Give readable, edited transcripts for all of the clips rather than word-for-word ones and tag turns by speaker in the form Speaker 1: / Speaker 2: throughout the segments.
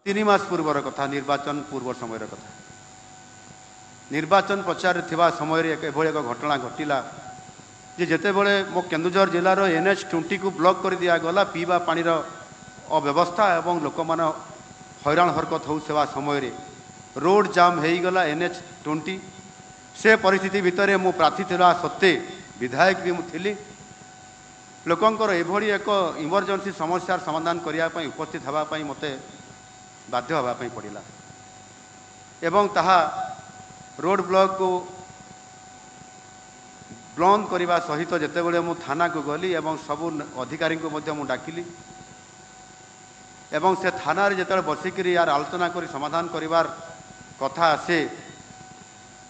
Speaker 1: 3 मास पूर्वर कथा निर्वाचन पूर्व समय कथा निर्वाचन प्रचार थिबा समय रे एक घटना घटिला जे जेते बळे मो केन्दुझर जिलार NH20 को ब्लॉक कर दिया गला पीवा पानी अव्यवस्था एवं लोक मान हैरान हरकत हो सेवा समय रे रोड जाम हो गला NH20 से परिस्थिति भितर मु प्रार्थी थिला सत्ते विधायक भी मुझी लोकंकर एभली एक इमरजेंसी समस्यार समाधान करने उपस्थित होगापाई मत बाध्य होगापाई पड़ा एवं ताहा रोड ब्लॉक को बंद करने सहित जिते बड़े मु थाना को गली एवं सबू अधिकारी को मु डाकिली एवं से थाना रे जिते बसिक यार आलोचना कर समाधान करिवार कथा आसे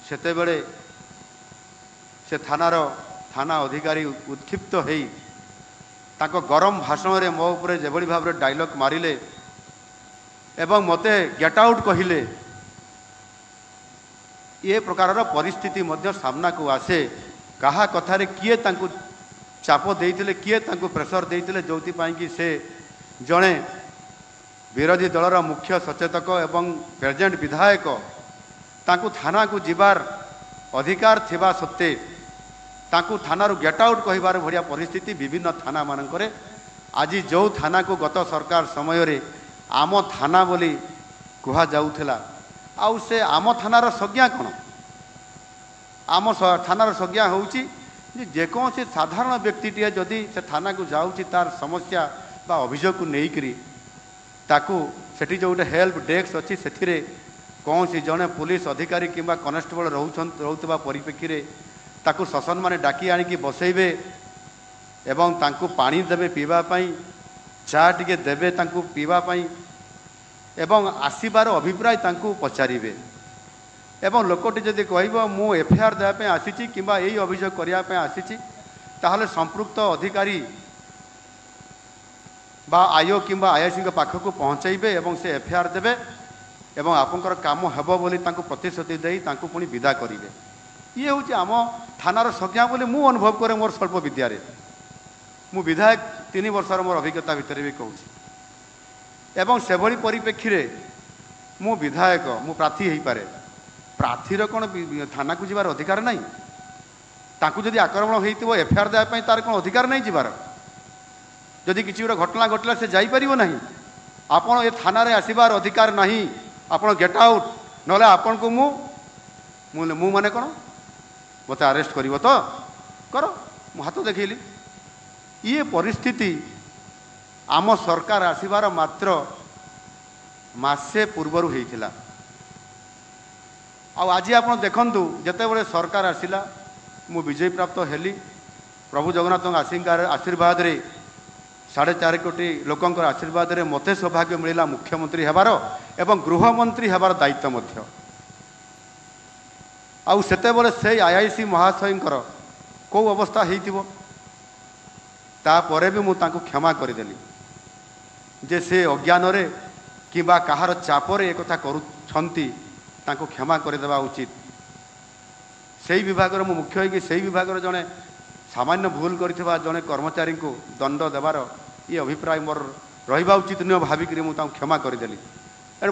Speaker 1: सेते बेले से थाना अधिकारी उत्क्षिप्त होई ताको गरम भाषण रे मो उपरे जेभली भाव रे डायलॉग मारिले एवं मते गेट आउट कहिले ये प्रकार परिस्थिति मध्य सामना को आसे कहा कथारे किए तांकु चाप देइतिले किए तांकु प्रेशर देइतिले जोति पाई कि से जणे विरोधी दलर मुख्य सचेतक एवं प्रेजेंट विधायक तांकु थाना को जिबार अधिकार थिबा सत्ते तांकु थानारू गेट आउट कहिबार भरिया परिस्थिति विभिन्न थाना मानकरे आज जो थाना को गत सरकार समय रे आम थाना बोली कुहा जाउथला आउ से आम थानार संज्ञा कौन आम थानार संज्ञा होउची जेकोसी साधारण व्यक्तिटे जदि से थाना को जाउची तार समस्या बा अभियोग को नेइकरी ताकू सेठी जो गोटे हेल्प डेस्क अच्छी से कौन सी जड़े पुलिस अधिकारी किंबा कनेस्टेबल रोकवा परिप्रेक्षी ताकू शासन माने डाकी आनिकी बसैबे एवं तांकू पानी देबे पीवा पाई चा टिके देबे तांकू पीवा पाई एवं आसीबार अभिप्राय तांकू पचारिबे एवं लोकटी जदि कहब मु एफआईआर देवाई आसी किंबा यही अभियोग करने आसी ताहले संपृक्त अधिकारी बा आईओ किंबा आईआईसी पाखक पहुँचैबे एवं से एफआईआर देबे एवं आपनकर काम हेबो बोली तांकू प्रतिश्रुति देई तांकू पुणी विदा करिवे ये हूँ आम थानार संज्ञा बोली मु अनुभव करे मोर स्वल्प विद्यारे मु विधायक 3 वर्षर मोर अभिज्ञता भितर भी कहूँ एवं से भली परिप्रेक्षी रे मु विधायक मु प्रार्थी हो पारे प्रार्थीर कौन थाना को जीवार अधिकार नहीं तांकू जदि आक्रमण होइतिबो एफआईआर देवाई तार कौन अधिकार नहीं जीवार जदि किसी गोटे घटना घटला से जापर ना आपड़ ए थाना रे आसबार अधिकार नहीं आपड़ गेट आउट ना आपण को मु माने कौन मत अरेस्ट कर तो कर मु हाथ देखली ये परिस्थिति आम सरकार आसबार मात्र मासे पूर्वर होइथिला आज आप देखु जिते बड़े सरकार आसला मु विजय प्राप्त हेली प्रभु जगन्नाथ आशीर्वाद रे 4.5 कोटी लोकंकर आशीर्वाद रे मते सौभाग्य मिला मुख्यमंत्री हेबार एवं गृहमंत्री हेबार दायित्व मध्य आउ सेते बड़े से आईआईसी महाशयकर कौ अवस्था होइतिबो तापरे भी मु तांको क्षमा करदेली जे से अज्ञान रे किबा कहार चापरे एक कथा करूछंती तांको क्षमा करदेवा उचित से विभाग मु मुख्य होगी से विभाग जड़े सामान्य भूल करथिबा जड़े कर्मचारी को दंड देवार ये अभिप्राय मोर रहिबा उचित न भाविक मु तांको क्षमा करदेली भावी